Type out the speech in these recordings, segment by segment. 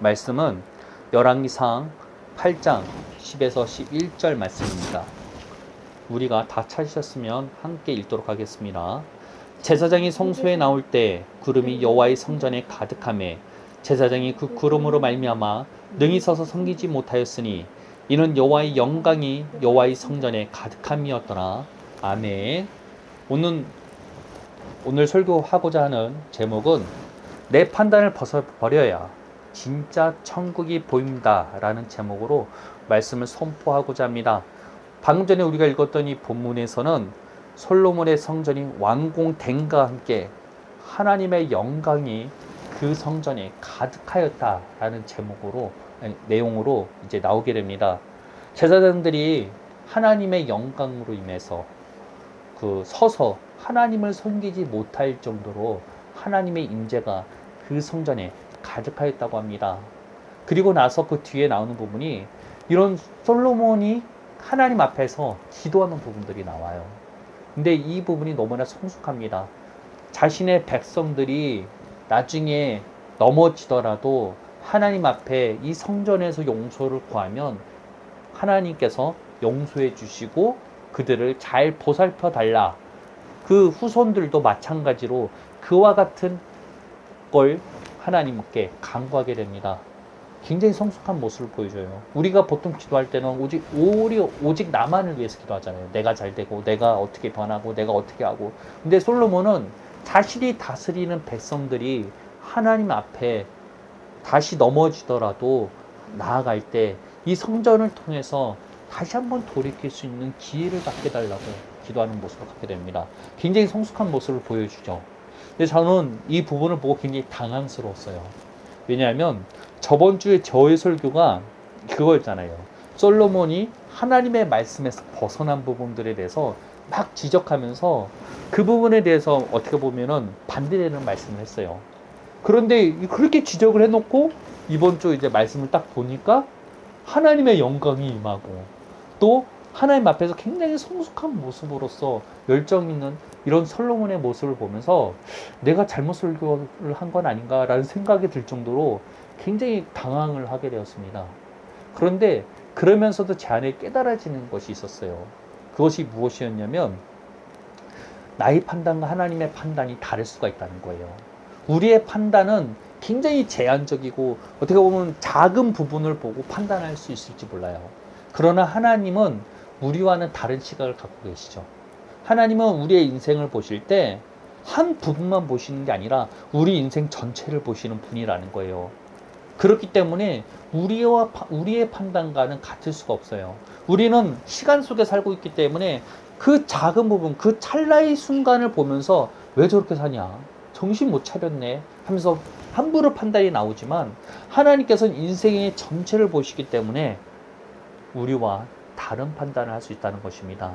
말씀은 열왕기상 8장 10에서 11절 말씀입니다. 우리가 다 찾으셨으면 함께 읽도록 하겠습니다. 제사장이 성소에 나올 때 구름이 여호와의 성전에 가득하매 제사장이 그 구름으로 말미암아 능히 서서 섬기지 못하였으니 이는 여호와의 영광이 여호와의 성전에 가득함이었더라. 아멘. 오늘 설교하고자 하는 제목은 내 판단을 벗어버려야 진짜 천국이 보인다 라는 제목으로 말씀을 선포하고자 합니다. 방금 전에 우리가 읽었던 이 본문에서는 솔로몬의 성전이 완공됨과 함께 하나님의 영광이 그 성전에 가득하였다라는 내용으로 이제 나오게 됩니다. 제사장들이 하나님의 영광으로 인해서 서서 하나님을 섬기지 못할 정도로 하나님의 임재가 그 성전에 가득하였다고 합니다. 그리고 나서 그 뒤에 나오는 부분이 이런 솔로몬이 하나님 앞에서 기도하는 부분들이 나와요. 근데 이 부분이 너무나 성숙합니다. 자신의 백성들이 나중에 넘어지더라도 하나님 앞에 이 성전에서 용서를 구하면 하나님께서 용서해 주시고 그들을 잘 보살펴 달라. 그 후손들도 마찬가지로 그와 같은 걸 하나님께 간구하게 됩니다. 굉장히 성숙한 모습을 보여줘요. 우리가 보통 기도할 때는 오직 나만을 위해서 기도하잖아요. 내가 잘 되고, 내가 어떻게 변하고, 내가 어떻게 하고. 근데 솔로몬은 자신이 다스리는 백성들이 하나님 앞에 다시 넘어지더라도 나아갈 때 이 성전을 통해서 다시 한번 돌이킬 수 있는 기회를 갖게 달라고 기도하는 모습을 갖게 됩니다. 굉장히 성숙한 모습을 보여주죠. 근데 저는 이 부분을 보고 굉장히 당황스러웠어요. 왜냐하면 저번 주에 저의 설교가 그거였잖아요. 솔로몬이 하나님의 말씀에서 벗어난 부분들에 대해서 막 지적하면서 그 부분에 대해서 어떻게 보면은 반대되는 말씀을 했어요. 그런데 그렇게 지적을 해놓고 이번 주 이제 말씀을 딱 보니까 하나님의 영광이 임하고 또 하나님 앞에서 굉장히 성숙한 모습으로서 열정 있는 이런 솔로몬의 모습을 보면서 내가 잘못 설교를 한 건 아닌가라는 생각이 들 정도로 굉장히 당황을 하게 되었습니다. 그런데 그러면서도 제 안에 깨달아지는 것이 있었어요. 그것이 무엇이었냐면 나의 판단과 하나님의 판단이 다를 수가 있다는 거예요. 우리의 판단은 굉장히 제한적이고 어떻게 보면 작은 부분을 보고 판단할 수 있을지 몰라요. 그러나 하나님은 우리와는 다른 시각을 갖고 계시죠. 하나님은 우리의 인생을 보실 때 한 부분만 보시는 게 아니라 우리 인생 전체를 보시는 분이라는 거예요. 그렇기 때문에 우리의 판단과는 같을 수가 없어요. 우리는 시간 속에 살고 있기 때문에 그 작은 부분, 그 찰나의 순간을 보면서 왜 저렇게 사냐? 정신 못 차렸네 하면서 함부로 판단이 나오지만 하나님께서는 인생의 전체를 보시기 때문에 우리와 다른 판단을 할 수 있다는 것입니다.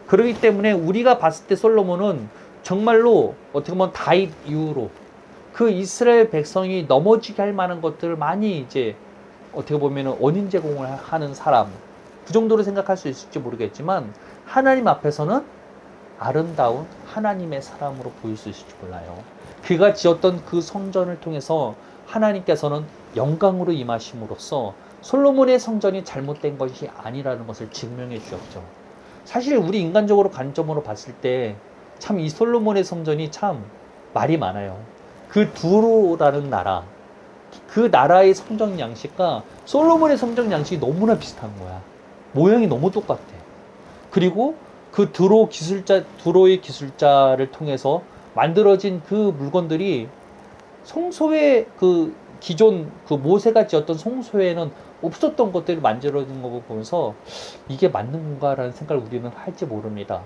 그렇기 때문에 우리가 봤을 때 솔로몬은 정말로 어떻게 보면 다윗 이후로 그 이스라엘 백성이 넘어지게 할 만한 것들을 많이 이제 어떻게 보면 원인 제공을 하는 사람, 그 정도로 생각할 수 있을지 모르겠지만 하나님 앞에서는 아름다운 하나님의 사람으로 보일 수 있을지 몰라요. 그가 지었던 그 성전을 통해서 하나님께서는 영광으로 임하심으로써 솔로몬의 성전이 잘못된 것이 아니라는 것을 증명해 주셨죠. 사실 우리 인간적으로 관점으로 봤을 때 참 이 솔로몬의 성전이 참 말이 많아요. 그 두로라는 나라, 그 나라의 성전 양식과 솔로몬의 성전 양식이 너무나 비슷한 거야. 모양이 너무 똑같아. 그리고 그 두로의 기술자를 통해서 만들어진 그 물건들이 성소에 기존 모세가 지었던 성소에는 없었던 것들이 만들어진 거 보면서 이게 맞는 건가라는 생각을 우리는 할지 모릅니다.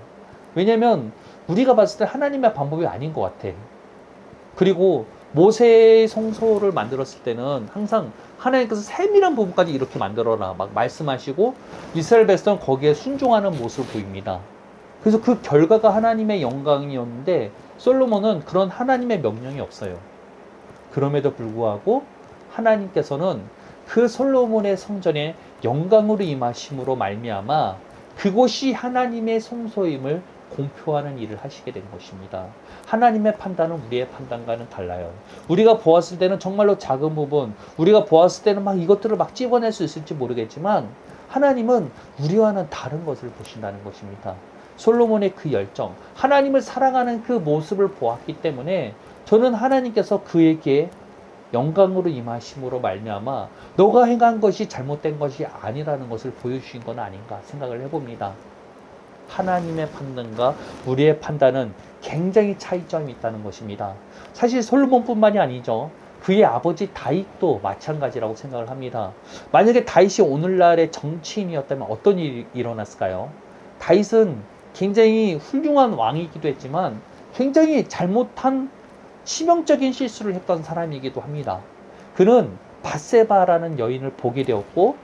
왜냐면 우리가 봤을 때 하나님의 방법이 아닌 것 같아. 그리고 모세의 성소를 만들었을 때는 항상 하나님께서 세밀한 부분까지 이렇게 만들어라 막 말씀하시고 이스라엘 백성은 거기에 순종하는 모습을 보입니다. 그래서 그 결과가 하나님의 영광이었는데 솔로몬은 그런 하나님의 명령이 없어요. 그럼에도 불구하고 하나님께서는 그 솔로몬의 성전에 영광으로 임하심으로 말미암아 그곳이 하나님의 성소임을 공표하는 일을 하시게 된 것입니다. 하나님의 판단은 우리의 판단과는 달라요. 우리가 보았을 때는 정말로 작은 부분, 우리가 보았을 때는 막 이것들을 막 집어낼 수 있을지 모르겠지만 하나님은 우리와는 다른 것을 보신다는 것입니다. 솔로몬의 그 열정, 하나님을 사랑하는 그 모습을 보았기 때문에 저는 하나님께서 그에게 영광으로 임하심으로 말미암아 너가 행한 것이 잘못된 것이 아니라는 것을 보여주신 건 아닌가 생각을 해봅니다. 하나님의 판단과 우리의 판단은 굉장히 차이점이 있다는 것입니다. 사실 솔로몬뿐만이 아니죠. 그의 아버지 다윗도 마찬가지라고 생각을 합니다. 만약에 다윗이 오늘날의 정치인이었다면 어떤 일이 일어났을까요? 다윗은 굉장히 훌륭한 왕이기도 했지만 굉장히 잘못한 치명적인 실수를 했던 사람이기도 합니다. 그는 밧세바라는 여인을 보게 되었고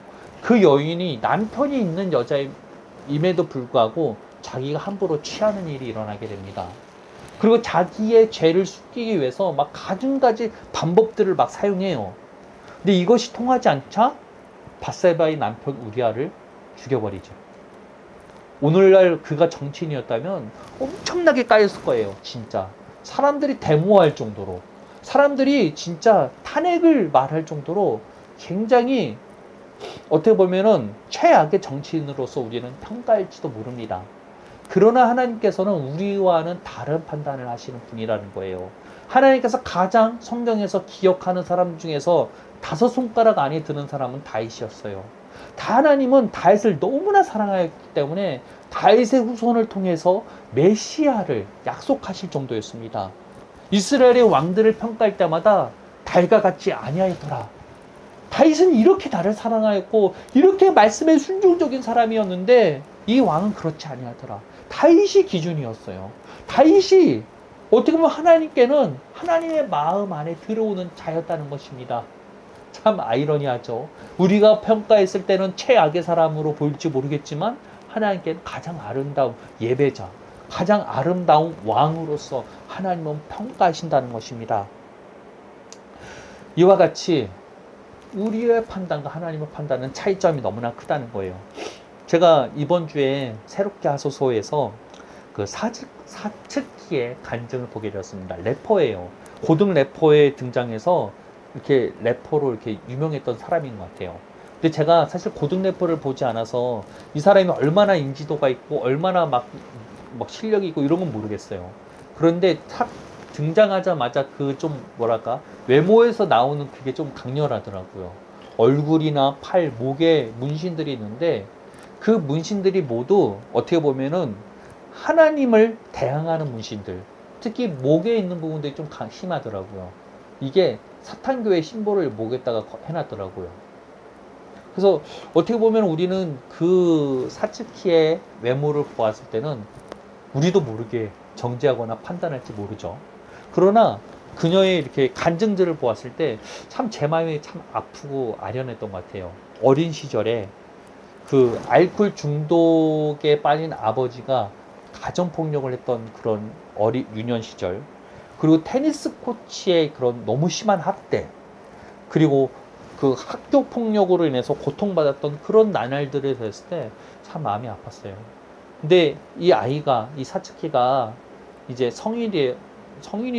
그 여인이 남편이 있는 여자임에도 불구하고 자기가 함부로 취하는 일이 일어나게 됩니다. 그리고 자기의 죄를 숨기기 위해서 막 가증가지 방법들을 막 사용해요. 근데 이것이 통하지 않자 밧세바의 남편 우리아를 죽여버리죠. 오늘날 그가 정치인이었다면 엄청나게 까였을 거예요. 진짜 사람들이 데모할 정도로, 사람들이 진짜 탄핵을 말할 정도로 굉장히 어떻게 보면은 최악의 정치인으로서 우리는 평가할지도 모릅니다. 그러나 하나님께서는 우리와는 다른 판단을 하시는 분이라는 거예요. 하나님께서 가장 성경에서 기억하는 사람 중에서 5손가락 안에 드는 사람은 다윗이었어요. 하나님은 다윗을 너무나 사랑하였기 때문에 다윗의 후손을 통해서 메시아를 약속하실 정도였습니다. 이스라엘의 왕들을 평가할 때마다 다윗과 같지 아니하였더라. 다윗은 이렇게 나를 사랑하였고 이렇게 말씀에 순종적인 사람이었는데 이 왕은 그렇지 아니하더라. 다윗이 기준이었어요. 다윗이 어떻게 보면 하나님께는 하나님의 마음 안에 들어오는 자였다는 것입니다. 참 아이러니하죠. 우리가 평가했을 때는 최악의 사람으로 보일지 모르겠지만 하나님께는 가장 아름다운 예배자, 가장 아름다운 왕으로서 하나님은 평가하신다는 것입니다. 이와 같이 우리의 판단과 하나님의 판단은 차이점이 너무나 크다는 거예요. 제가 이번 주에 새롭게 하소서에서 그 사츠키의 간증을 보게 되었습니다. 래퍼예요. 고등 래퍼에 등장해서 이렇게 래퍼로 이렇게 유명했던 사람인 것 같아요. 근데 제가 사실 고등 래퍼를 보지 않아서 이 사람이 얼마나 인지도가 있고 얼마나 막 실력이 있고 이런 건 모르겠어요. 그런데 탁 등장하자마자 그 좀 뭐랄까 외모에서 나오는 그게 좀 강렬하더라고요. 얼굴이나 팔, 목에 문신들이 있는데 그 문신들이 모두 어떻게 보면은 하나님을 대항하는 문신들, 특히 목에 있는 부분들이 좀 심하더라고요. 이게 사탄교회 심볼을 목에다가 해놨더라고요. 그래서 어떻게 보면 우리는 그 사츠키의 외모를 보았을 때는 우리도 모르게 정죄하거나 판단할지 모르죠. 그러나 그녀의 이렇게 간증들을 보았을 때 참 제 마음이 참 아프고 아련했던 것 같아요. 어린 시절에 그 알코올 중독에 빠진 아버지가 가정폭력을 했던 그런 유년 시절, 그리고 테니스 코치의 그런 너무 심한 학대, 그리고 그 학교 폭력으로 인해서 고통받았던 그런 나날들에 대했을 때 참 마음이 아팠어요. 근데 이 아이가, 이 사츠키가 이제 성인이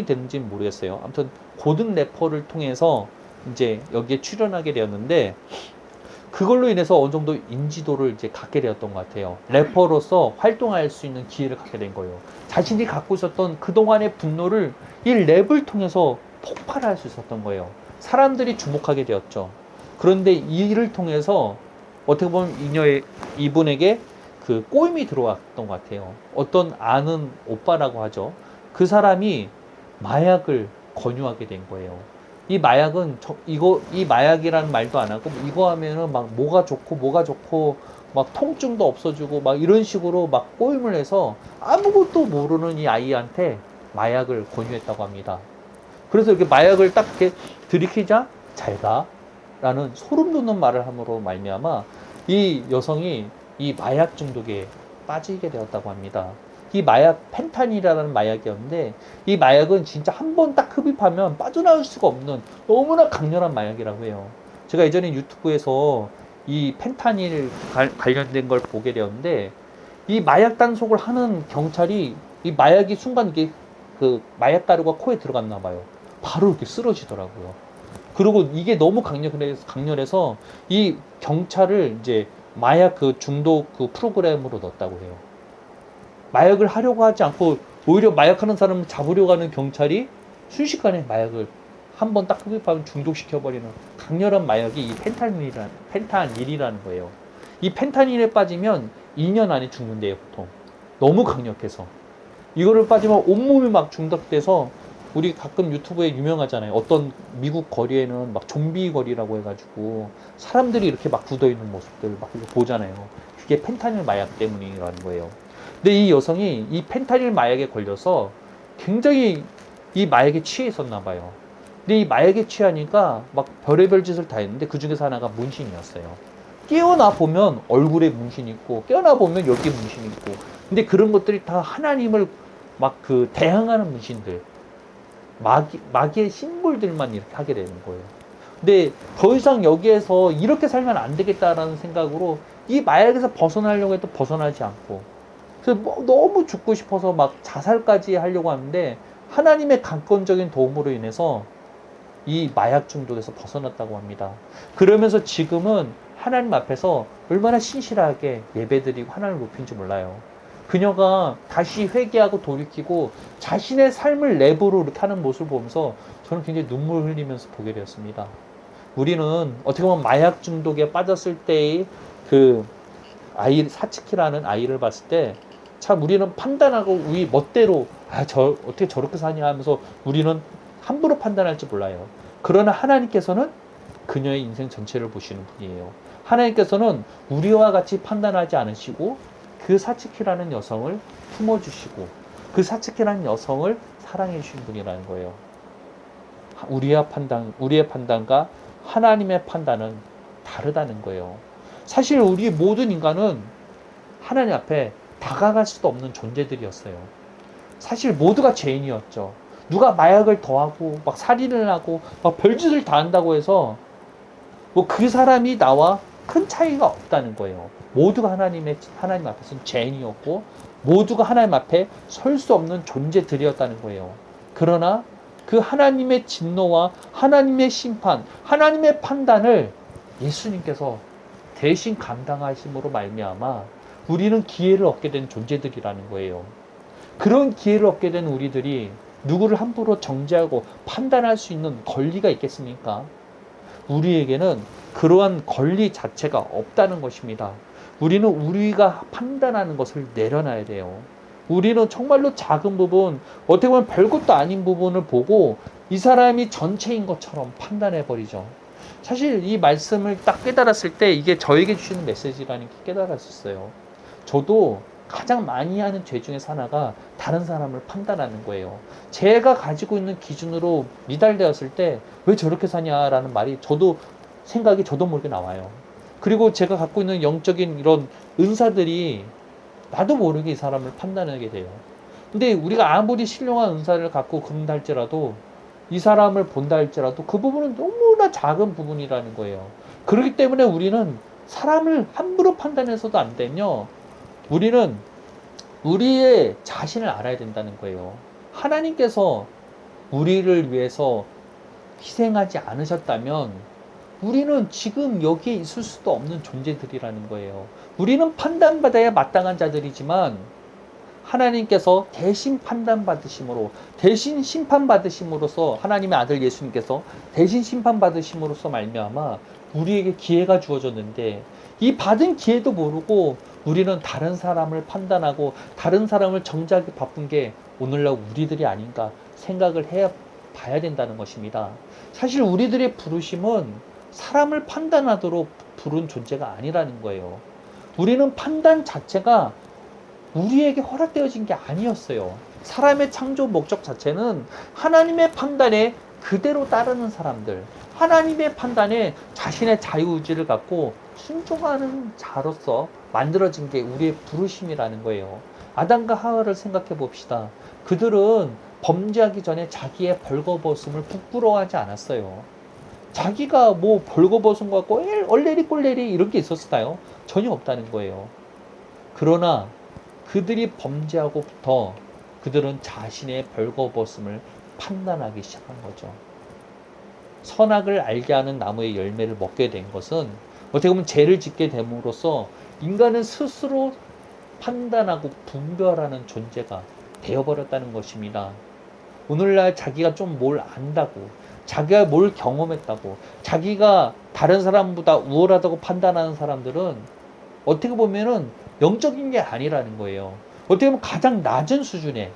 됐는지는 모르겠어요. 아무튼 고등 래퍼를 통해서 이제 여기에 출연하게 되었는데 그걸로 인해서 어느 정도 인지도를 이제 갖게 되었던 것 같아요. 래퍼로서 활동할 수 있는 기회를 갖게 된 거예요. 자신이 갖고 있었던 그동안의 분노를 이 랩을 통해서 폭발할 수 있었던 거예요. 사람들이 주목하게 되었죠. 그런데 이 일을 통해서 어떻게 보면 이분에게 그 꼬임이 들어왔던 것 같아요. 어떤 아는 오빠라고 하죠. 그 사람이 마약을 권유하게 된 거예요. 이 마약은 이 마약이라는 말도 안 하고 이거 하면은 막 뭐가 좋고 막 통증도 없어지고 막 이런 식으로 막 꼬임을 해서 아무것도 모르는 이 아이한테 마약을 권유했다고 합니다. 그래서 이렇게 마약을 딱 이렇게 들이키자 잘 가라는 소름 돋는 말을 함으로 말미암아 이 여성이 이 마약 중독에 빠지게 되었다고 합니다. 이 마약 펜타닐이라는 마약이었는데 이 마약은 진짜 한 번 딱 흡입하면 빠져나올 수가 없는 너무나 강렬한 마약이라고 해요. 제가 예전에 유튜브에서 이 펜타닐 관련된 걸 보게 되었는데 이 마약 단속을 하는 경찰이 이 마약이 순간 이게 그 마약 가루가 코에 들어갔나 봐요. 바로 이렇게 쓰러지더라고요. 그리고 이게 너무 강렬해서 이 경찰을 이제 마약 그 중독 그 프로그램으로 넣었다고 해요. 마약을 하려고 하지 않고 오히려 마약하는 사람을 잡으려고 하는 경찰이 순식간에 마약을 한번 딱 흡입하면 중독시켜버리는 강렬한 마약이 이 펜타닐이라는 거예요. 이 펜타닐에 빠지면 2년 안에 죽는데요, 보통. 너무 강력해서. 이거를 빠지면 온몸이 막 중독돼서 우리 가끔 유튜브에 유명하잖아요. 어떤 미국 거리에는 막 좀비 거리라고 해가지고 사람들이 이렇게 막 굳어있는 모습들 막 보잖아요. 그게 펜타닐 마약 때문이라는 거예요. 근데 이 여성이 이 펜타닐 마약에 걸려서 굉장히 이 마약에 취해 있었나 봐요. 근데 이 마약에 취하니까 막 별의별 짓을 다 했는데 그 중에서 하나가 문신이었어요. 깨어나 보면 얼굴에 문신이 있고 깨어나 보면 여기 문신이 있고 근데 그런 것들이 다 하나님을 막 그 대항하는 문신들 마귀의 심볼들만 이렇게 하게 되는 거예요. 근데 더 이상 여기에서 이렇게 살면 안 되겠다라는 생각으로 이 마약에서 벗어나려고 해도 벗어나지 않고 그래서 뭐 너무 죽고 싶어서 막 자살까지 하려고 하는데 하나님의 강권적인 도움으로 인해서 이 마약 중독에서 벗어났다고 합니다. 그러면서 지금은 하나님 앞에서 얼마나 신실하게 예배드리고 하나님을 높인지 몰라요. 그녀가 다시 회개하고 돌이키고 자신의 삶을 랩으로 이렇게 하는 모습을 보면서 저는 굉장히 눈물 흘리면서 보게 되었습니다. 우리는 어떻게 보면 마약 중독에 빠졌을 때의 그 아이, 사츠키라는 아이를 봤을 때 참 우리는 판단하고 우리 멋대로 어떻게 저렇게 사냐 하면서 우리는 함부로 판단할지 몰라요. 그러나 하나님께서는 그녀의 인생 전체를 보시는 분이에요. 하나님께서는 우리와 같이 판단하지 않으시고 그 사츠키라는 여성을 품어주시고 그 사츠키라는 여성을 사랑해 주신 분이라는 거예요. 우리의 판단과 하나님의 판단은 다르다는 거예요. 사실 우리 모든 인간은 하나님 앞에 다가갈 수도 없는 존재들이었어요. 사실 모두가 죄인이었죠. 누가 마약을 더하고 막 살인을 하고 막 별짓을 다 한다고 해서 뭐 그 사람이 나와 큰 차이가 없다는 거예요. 모두가 하나님 앞에서는 죄인이었고 모두가 하나님 앞에 설 수 없는 존재들이었다는 거예요. 그러나 그 하나님의 진노와 하나님의 심판, 하나님의 판단을 예수님께서 대신 감당하심으로 말미암아 우리는 기회를 얻게 된 존재들이라는 거예요. 그런 기회를 얻게 된 우리들이 누구를 함부로 정죄하고 판단할 수 있는 권리가 있겠습니까? 우리에게는 그러한 권리 자체가 없다는 것입니다. 우리는 우리가 판단하는 것을 내려놔야 돼요. 우리는 정말로 작은 부분, 어떻게 보면 별것도 아닌 부분을 보고 이 사람이 전체인 것처럼 판단해버리죠. 사실 이 말씀을 딱 깨달았을 때 이게 저에게 주시는 메시지라는 게 깨달았었어요. 저도 가장 많이 하는 죄 중에 하나가 다른 사람을 판단하는 거예요. 제가 가지고 있는 기준으로 미달되었을 때 왜 저렇게 사냐라는 말이 생각이 저도 모르게 나와요. 그리고 제가 갖고 있는 영적인 이런 은사들이 나도 모르게 이 사람을 판단하게 돼요. 근데 우리가 아무리 신령한 은사를 갖고 그런다 할지라도 이 사람을 본다 할지라도 그 부분은 너무나 작은 부분이라는 거예요. 그렇기 때문에 우리는 사람을 함부로 판단해서도 안 되며 우리는 우리의 자신을 알아야 된다는 거예요. 하나님께서 우리를 위해서 희생하지 않으셨다면 우리는 지금 여기에 있을 수도 없는 존재들이라는 거예요. 우리는 판단받아야 마땅한 자들이지만 하나님께서 대신 판단받으심으로, 대신 심판받으심으로써 하나님의 아들 예수님께서 대신 심판받으심으로써 말미암아 우리에게 기회가 주어졌는데 이 받은 기회도 모르고 우리는 다른 사람을 판단하고 다른 사람을 정죄하기 바쁜 게 오늘날 우리들이 아닌가 생각을 봐야 된다는 것입니다. 사실 우리들의 부르심은 사람을 판단하도록 부른 존재가 아니라는 거예요. 우리는 판단 자체가 우리에게 허락되어진 게 아니었어요. 사람의 창조 목적 자체는 하나님의 판단에 그대로 따르는 사람들, 하나님의 판단에 자신의 자유의지를 갖고 순종하는 자로서 만들어진 게 우리의 부르심이라는 거예요. 아담과 하와를 생각해 봅시다. 그들은 범죄하기 전에 자기의 벌거벗음을 부끄러워하지 않았어요. 자기가 뭐 벌거벗은 것 같고 얼레리 꼴레리 이런 게 있었을까요? 전혀 없다는 거예요. 그러나 그들이 범죄하고부터 그들은 자신의 벌거벗음을 판단하기 시작한 거죠. 선악을 알게 하는 나무의 열매를 먹게 된 것은 어떻게 보면 죄를 짓게 됨으로써 인간은 스스로 판단하고 분별하는 존재가 되어버렸다는 것입니다. 오늘날 자기가 좀 뭘 안다고, 자기가 뭘 경험했다고, 자기가 다른 사람보다 우월하다고 판단하는 사람들은 어떻게 보면은 영적인 게 아니라는 거예요. 어떻게 보면 가장 낮은 수준의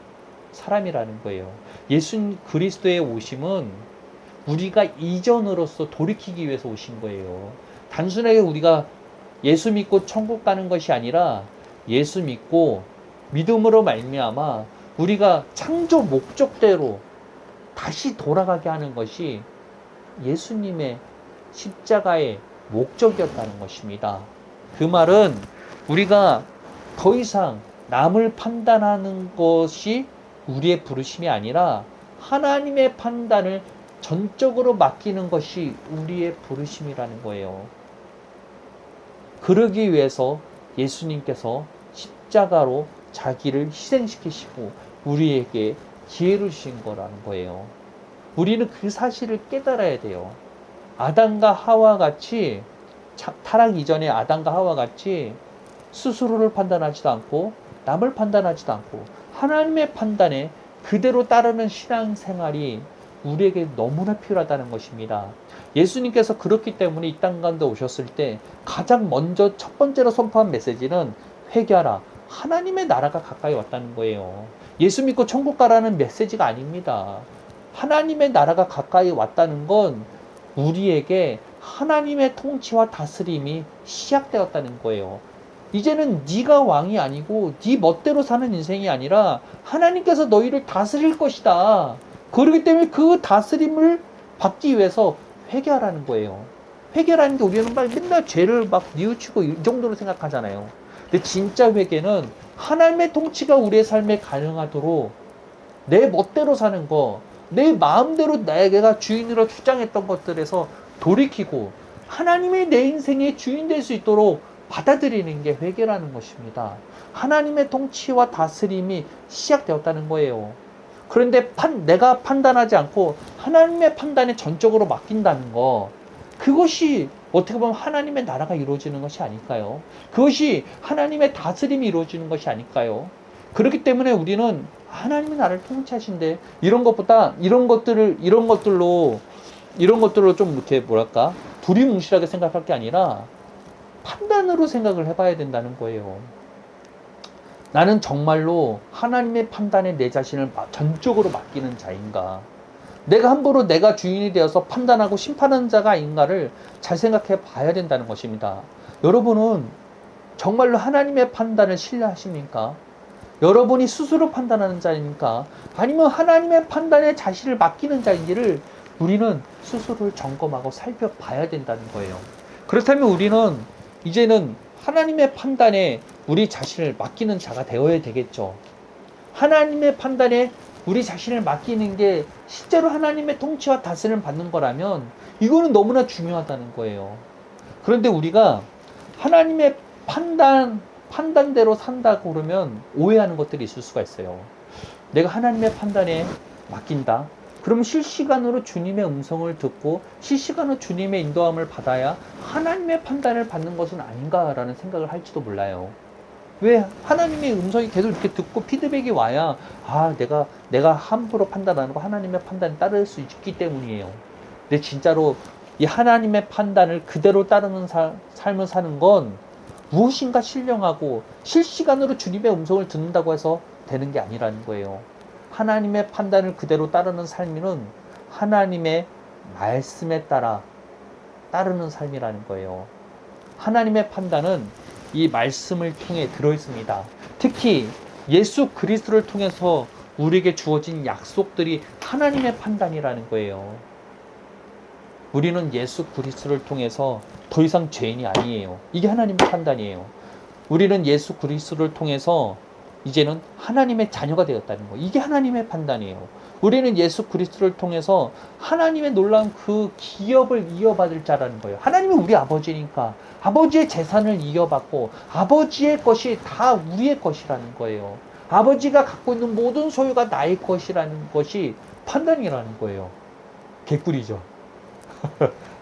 사람이라는 거예요. 예수 그리스도의 오심은 우리가 이전으로서 돌이키기 위해서 오신 거예요. 단순하게 우리가 예수 믿고 천국 가는 것이 아니라 예수 믿고 믿음으로 말미암아 우리가 창조 목적대로 다시 돌아가게 하는 것이 예수님의 십자가의 목적이었다는 것입니다. 그 말은 우리가 더 이상 남을 판단하는 것이 우리의 부르심이 아니라 하나님의 판단을 전적으로 맡기는 것이 우리의 부르심이라는 거예요. 그러기 위해서 예수님께서 십자가로 자기를 희생시키시고 우리에게 기회를 주신 거라는 거예요. 우리는 그 사실을 깨달아야 돼요. 아담과 하와 같이, 타락 이전에 아담과 하와 같이 스스로를 판단하지도 않고 남을 판단하지도 않고 하나님의 판단에 그대로 따르는 신앙생활이 우리에게 너무나 필요하다는 것입니다. 예수님께서 그렇기 때문에 이 땅 가운데 오셨을 때 가장 먼저 첫 번째로 선포한 메시지는 회개하라. 하나님의 나라가 가까이 왔다는 거예요. 예수 믿고 천국 가라는 메시지가 아닙니다. 하나님의 나라가 가까이 왔다는 건 우리에게 하나님의 통치와 다스림이 시작되었다는 거예요. 이제는 네가 왕이 아니고 네 멋대로 사는 인생이 아니라 하나님께서 너희를 다스릴 것이다. 그렇기 때문에 그 다스림을 받기 위해서 회개하라는 거예요. 회개라는 게 우리는 막 맨날 죄를 막 뉘우치고 이 정도로 생각하잖아요. 근데 진짜 회개는 하나님의 통치가 우리의 삶에 가능하도록 내 멋대로 사는 거, 내 마음대로 내가 주인으로 주장했던 것들에서 돌이키고 하나님이 내 인생의 주인 될 수 있도록 받아들이는 게 회개라는 것입니다. 하나님의 통치와 다스림이 시작되었다는 거예요. 그런데 내가 판단하지 않고 하나님의 판단에 전적으로 맡긴다는 거, 그것이 어떻게 보면 하나님의 나라가 이루어지는 것이 아닐까요? 그것이 하나님의 다스림이 이루어지는 것이 아닐까요? 그렇기 때문에 우리는 하나님의 나라를 통치하신데 이런 것들로 좀 이렇게 뭐랄까 두리뭉실하게 생각할 게 아니라 판단으로 생각을 해봐야 된다는 거예요. 나는 정말로 하나님의 판단에 내 자신을 전적으로 맡기는 자인가? 내가 함부로 내가 주인이 되어서 판단하고 심판하는 자가 아닌가를 잘 생각해 봐야 된다는 것입니다. 여러분은 정말로 하나님의 판단을 신뢰하십니까? 여러분이 스스로 판단하는 자입니까? 아니면 하나님의 판단에 자신을 맡기는 자인지를 우리는 스스로를 점검하고 살펴봐야 된다는 거예요. 그렇다면 우리는 이제는 하나님의 판단에 우리 자신을 맡기는 자가 되어야 되겠죠. 하나님의 판단에 우리 자신을 맡기는 게 실제로 하나님의 통치와 다스림을 받는 거라면 이거는 너무나 중요하다는 거예요. 그런데 우리가 하나님의 판단대로 산다고 그러면 오해하는 것들이 있을 수가 있어요. 내가 하나님의 판단에 맡긴다. 그럼 실시간으로 주님의 음성을 듣고 실시간으로 주님의 인도함을 받아야 하나님의 판단을 받는 것은 아닌가라는 생각을 할지도 몰라요. 왜 하나님의 음성이 계속 이렇게 듣고 피드백이 와야 내가 함부로 판단하는 거 하나님의 판단에 따를 수 있기 때문이에요. 근데 진짜로 이 하나님의 판단을 그대로 따르는 삶을 사는 건 무엇인가 신령하고 실시간으로 주님의 음성을 듣는다고 해서 되는 게 아니라는 거예요. 하나님의 판단을 그대로 따르는 삶은 하나님의 말씀에 따라 따르는 삶이라는 거예요. 하나님의 판단은 이 말씀을 통해 들어있습니다. 특히 예수 그리스도를 통해서 우리에게 주어진 약속들이 하나님의 판단이라는 거예요. 우리는 예수 그리스도를 통해서 더 이상 죄인이 아니에요. 이게 하나님의 판단이에요. 우리는 예수 그리스도를 통해서 이제는 하나님의 자녀가 되었다는 거예요. 이게 하나님의 판단이에요. 우리는 예수 그리스도를 통해서 하나님의 놀라운 그 기업을 이어받을 자라는 거예요. 하나님이 우리 아버지니까 아버지의 재산을 이어받고 아버지의 것이 다 우리의 것이라는 거예요. 아버지가 갖고 있는 모든 소유가 나의 것이라는 것이 판단이라는 거예요. 개꿀이죠.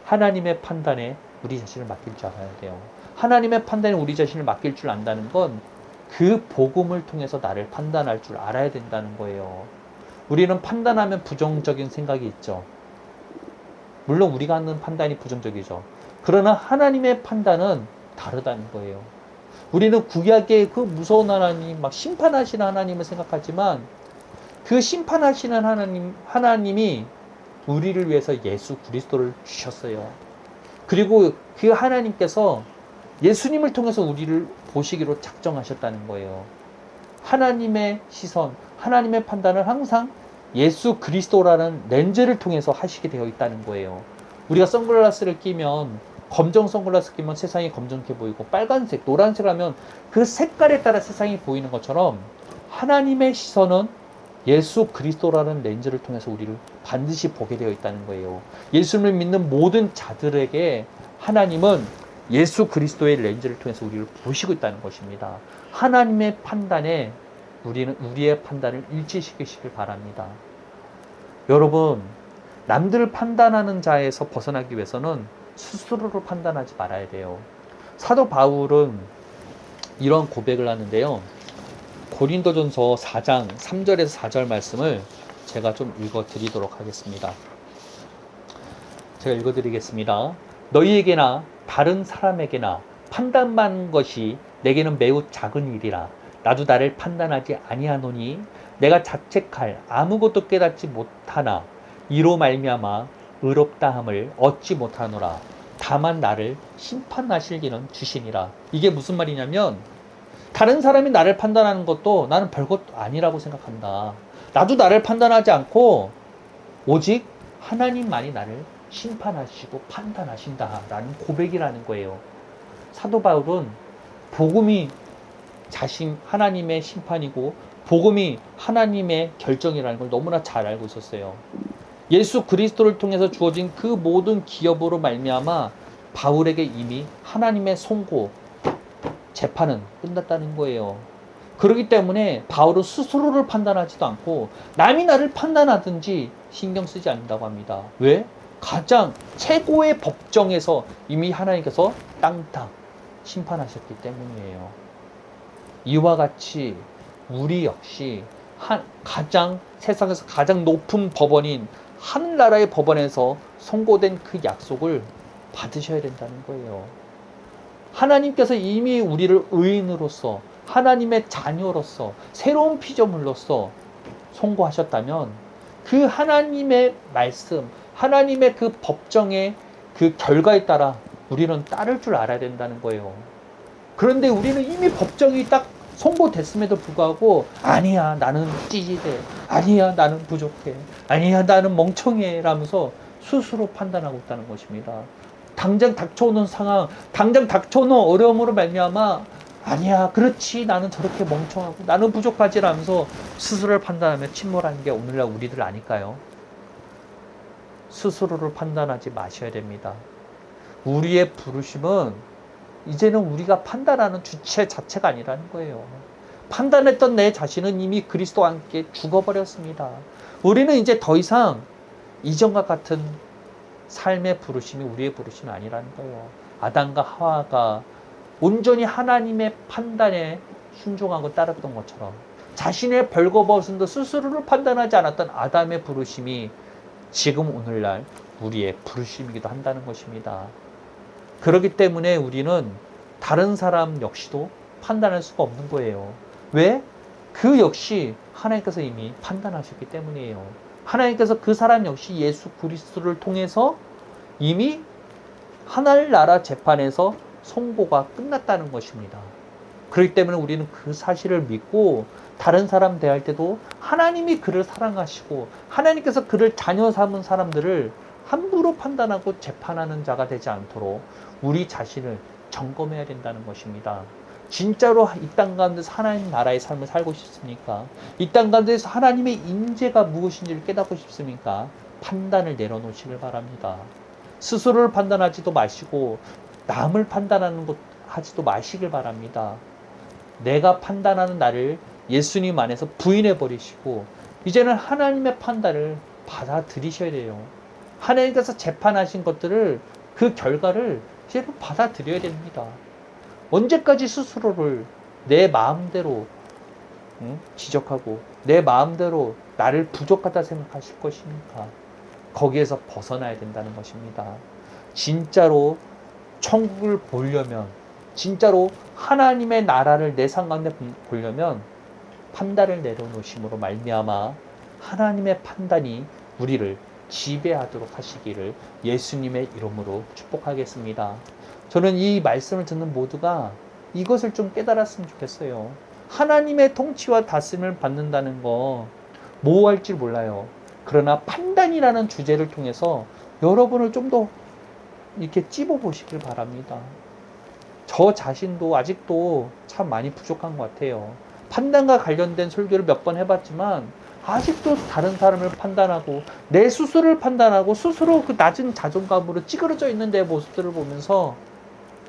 하나님의 판단에 우리 자신을 맡길 줄 알아야 돼요. 하나님의 판단에 우리 자신을 맡길 줄 안다는 건 그 복음을 통해서 나를 판단할 줄 알아야 된다는 거예요. 우리는 판단하면 부정적인 생각이 있죠. 물론 우리가 하는 판단이 부정적이죠. 그러나 하나님의 판단은 다르다는 거예요. 우리는 구약의 그 무서운 하나님, 막 심판하시는 하나님을 생각하지만 그 심판하시는 하나님이 우리를 위해서 예수 그리스도를 주셨어요. 그리고 그 하나님께서 예수님을 통해서 우리를 보시기로 작정하셨다는 거예요. 하나님의 시선, 하나님의 판단을 항상 예수 그리스도라는 렌즈를 통해서 하시게 되어 있다는 거예요. 우리가 선글라스를 끼면, 검정 선글라스 끼면 세상이 검정해 보이고, 빨간색, 노란색 하면 그 색깔에 따라 세상이 보이는 것처럼 하나님의 시선은 예수 그리스도라는 렌즈를 통해서 우리를 반드시 보게 되어 있다는 거예요. 예수님을 믿는 모든 자들에게 하나님은 예수 그리스도의 렌즈를 통해서 우리를 보시고 있다는 것입니다. 하나님의 판단에 우리의 판단을 일치시키시길 바랍니다. 여러분, 남들을 판단하는 자에서 벗어나기 위해서는 스스로를 판단하지 말아야 돼요. 사도 바울은 이런 고백을 하는데요. 고린도전서 4장 3절에서 4절 말씀을 제가 좀 읽어드리도록 하겠습니다. 제가 읽어드리겠습니다. 너희에게나 다른 사람에게나 판단받는 것이 내게는 매우 작은 일이라. 나도 나를 판단하지 아니하노니 내가 자책할 아무것도 깨닫지 못하나 이로 말미암아 의롭다함을 얻지 못하노라. 다만 나를 심판하실 이는 주시니라. 이게 무슨 말이냐면 다른 사람이 나를 판단하는 것도 나는 별것도 아니라고 생각한다. 나도 나를 판단하지 않고 오직 하나님만이 나를 심판하시고 판단하신다라는 고백이라는 거예요. 사도 바울은 복음이 하나님의 심판이고 복음이 하나님의 결정이라는 걸 너무나 잘 알고 있었어요. 예수 그리스도를 통해서 주어진 그 모든 기업으로 말미암아 바울에게 이미 하나님의 선고, 재판은 끝났다는 거예요. 그렇기 때문에 바울은 스스로를 판단하지도 않고 남이 나를 판단하든지 신경 쓰지 않는다고 합니다. 왜? 가장 최고의 법정에서 이미 하나님께서 땅땅 심판하셨기 때문이에요. 이와 같이 우리 역시 세상에서 가장 높은 법원인 하늘나라의 법원에서 선고된 그 약속을 받으셔야 된다는 거예요. 하나님께서 이미 우리를 의인으로서 하나님의 자녀로서 새로운 피조물로서 선고하셨다면 그 하나님의 말씀, 하나님의 그 법정의 그 결과에 따라 우리는 따를 줄 알아야 된다는 거예요. 그런데 우리는 이미 법정이 딱 선고됐음에도 불구하고 아니야 나는 찌질해, 아니야 나는 부족해, 아니야 나는 멍청해 라면서 스스로 판단하고 있다는 것입니다. 당장 닥쳐오는 상황, 당장 닥쳐오는 어려움으로 말미암아 아니야 그렇지 나는 저렇게 멍청하고 나는 부족하지 라면서 스스로를 판단하며 침몰하는 게 오늘날 우리들 아닐까요? 스스로를 판단하지 마셔야 됩니다. 우리의 부르심은 이제는 우리가 판단하는 주체 자체가 아니라는 거예요. 판단했던 내 자신은 이미 그리스도와 함께 죽어버렸습니다. 우리는 이제 더 이상 이전과 같은 삶의 부르심이 우리의 부르심이 아니라는 거예요. 아담과 하와가 온전히 하나님의 판단에 순종하고 따랐던 것처럼 자신의 벌거벗음도 스스로를 판단하지 않았던 아담의 부르심이 지금 오늘날 우리의 부르심이기도 한다는 것입니다. 그렇기 때문에 우리는 다른 사람 역시도 판단할 수가 없는 거예요. 왜? 그 역시 하나님께서 이미 판단하셨기 때문이에요. 하나님께서 그 사람 역시 예수 그리스도를 통해서 이미 하늘나라 재판에서 선고가 끝났다는 것입니다. 그렇기 때문에 우리는 그 사실을 믿고 다른 사람 대할 때도 하나님이 그를 사랑하시고 하나님께서 그를 자녀 삼은 사람들을 함부로 판단하고 재판하는 자가 되지 않도록 우리 자신을 점검해야 된다는 것입니다. 진짜로 이 땅 가운데서 하나님 나라의 삶을 살고 싶습니까? 이 땅 가운데서 하나님의 인재가 무엇인지를 깨닫고 싶습니까? 판단을 내려놓으시길 바랍니다. 스스로를 판단하지도 마시고 남을 판단하는 것 하지도 마시길 바랍니다. 내가 판단하는 나를 예수님 안에서 부인해 버리시고 이제는 하나님의 판단을 받아들이셔야 돼요. 하나님께서 재판하신 것들을 그 결과를 이제는 받아들여야 됩니다. 언제까지 스스로를 내 마음대로 지적하고 내 마음대로 나를 부족하다 생각하실 것입니까? 거기에서 벗어나야 된다는 것입니다. 진짜로 천국을 보려면, 진짜로 하나님의 나라를 내 삶 가운데 보려면 판단을 내려놓으심으로 말미암아 하나님의 판단이 우리를 지배하도록 하시기를 예수님의 이름으로 축복하겠습니다. 저는 이 말씀을 듣는 모두가 이것을 좀 깨달았으면 좋겠어요. 하나님의 통치와 다스림을 받는다는 거 뭐 할지 몰라요. 그러나 판단이라는 주제를 통해서 여러분을 좀 더 이렇게 찝어보시길 바랍니다. 저 자신도 아직도 참 많이 부족한 것 같아요. 판단과 관련된 설교를 몇 번 해봤지만 아직도 다른 사람을 판단하고 내 스스로를 판단하고 스스로 그 낮은 자존감으로 찌그러져 있는 내 모습들을 보면서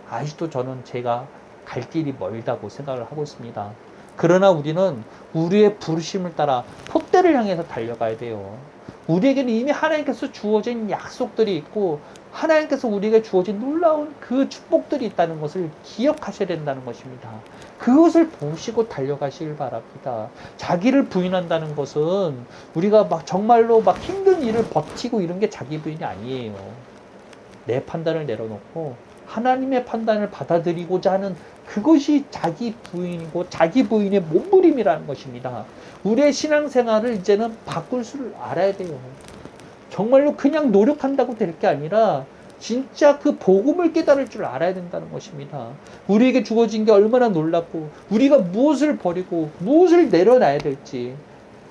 아직도 저는 제가 갈 길이 멀다고 생각을 하고 있습니다. 그러나 우리는 우리의 부르심을 따라 폭대를 향해서 달려가야 돼요. 우리에게는 이미 하나님께서 주어진 약속들이 있고 하나님께서 우리에게 주어진 놀라운 그 축복들이 있다는 것을 기억하셔야 된다는 것입니다. 그것을 보시고 달려가시길 바랍니다. 자기를 부인한다는 것은 우리가 막 정말로 막 힘든 일을 버티고 이런 게 자기 부인이 아니에요. 내 판단을 내려놓고 하나님의 판단을 받아들이고자 하는 그것이 자기 부인이고 자기 부인의 몸부림이라는 것입니다. 우리의 신앙생활을 이제는 바꿀 줄 알아야 돼요. 정말로 그냥 노력한다고 될 게 아니라 진짜 그 복음을 깨달을 줄 알아야 된다는 것입니다. 우리에게 주어진 게 얼마나 놀랍고 우리가 무엇을 버리고 무엇을 내려놔야 될지,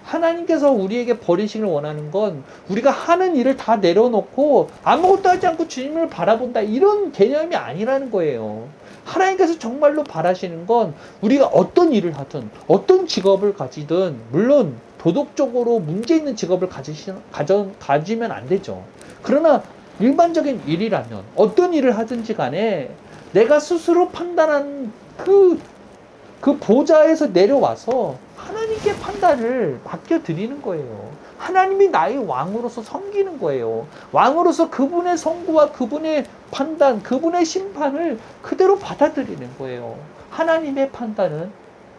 하나님께서 우리에게 버리시길 원하는 건 우리가 하는 일을 다 내려놓고 아무것도 하지 않고 주님을 바라본다 이런 개념이 아니라는 거예요. 하나님께서 정말로 바라시는 건 우리가 어떤 일을 하든 어떤 직업을 가지든, 물론 도덕적으로 문제 있는 직업을 가지면 안 되죠. 그러나 일반적인 일이라면 어떤 일을 하든지 간에 내가 스스로 판단한 그 보좌에서 내려와서 하나님께 판단을 맡겨드리는 거예요. 하나님이 나의 왕으로서 섬기는 거예요. 왕으로서 그분의 선고와 그분의 판단, 그분의 심판을 그대로 받아들이는 거예요. 하나님의 판단은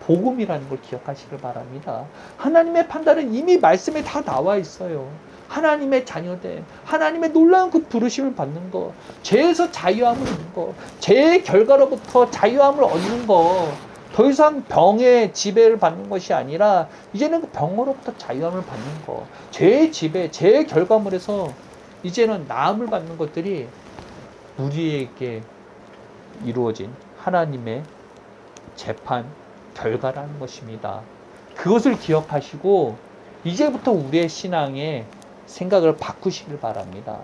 복음이라는 걸 기억하시길 바랍니다. 하나님의 판단은 이미 말씀에 다 나와 있어요. 하나님의 자녀된, 하나님의 놀라운 그 부르심을 받는 거, 죄에서 자유함을 얻는 거, 죄의 결과로부터 자유함을 얻는 거, 더 이상 병의 지배를 받는 것이 아니라 이제는 그 병으로부터 자유함을 받는 거, 죄의 지배, 죄의 결과물에서 이제는 나음을 받는 것들이 우리에게 이루어진 하나님의 재판 결과라는 것입니다. 그것을 기억하시고 이제부터 우리의 신앙의 생각을 바꾸시길 바랍니다.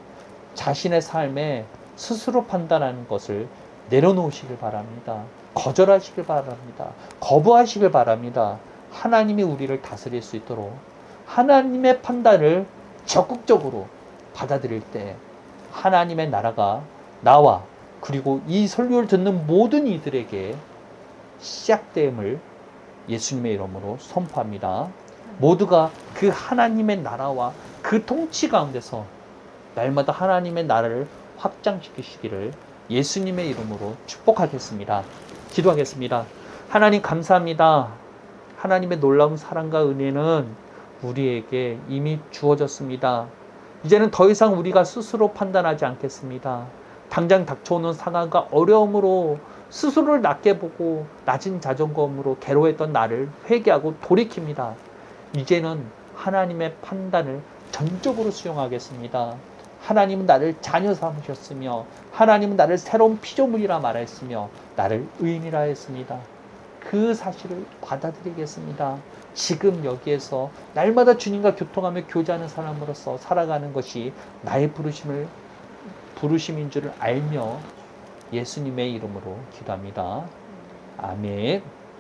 자신의 삶에 스스로 판단하는 것을 내려놓으시길 바랍니다. 거절하시길 바랍니다. 거부하시길 바랍니다. 하나님이 우리를 다스릴 수 있도록 하나님의 판단을 적극적으로 받아들일 때 하나님의 나라가 나와 그리고 이 설교를 듣는 모든 이들에게 시작됨을 예수님의 이름으로 선포합니다. 모두가 그 하나님의 나라와 그 통치 가운데서 날마다 하나님의 나라를 확장시키시기를 예수님의 이름으로 축복하겠습니다. 기도하겠습니다. 하나님 감사합니다. 하나님의 놀라운 사랑과 은혜는 우리에게 이미 주어졌습니다. 이제는 더 이상 우리가 스스로 판단하지 않겠습니다. 당장 닥쳐오는 상황과 어려움으로 스스로를 낮게 보고 낮은 자존감으로 괴로워했던 나를 회개하고 돌이킵니다. 이제는 하나님의 판단을 전적으로 수용하겠습니다. 하나님은 나를 자녀 삼으셨으며 하나님은 나를 새로운 피조물이라 말했으며 나를 의인이라 했습니다. 그 사실을 받아들이겠습니다. 지금 여기에서 날마다 주님과 교통하며 교제하는 사람으로서 살아가는 것이 나의 부르심인 줄을 알며 예수님의 이름으로 기도합니다. 아멘.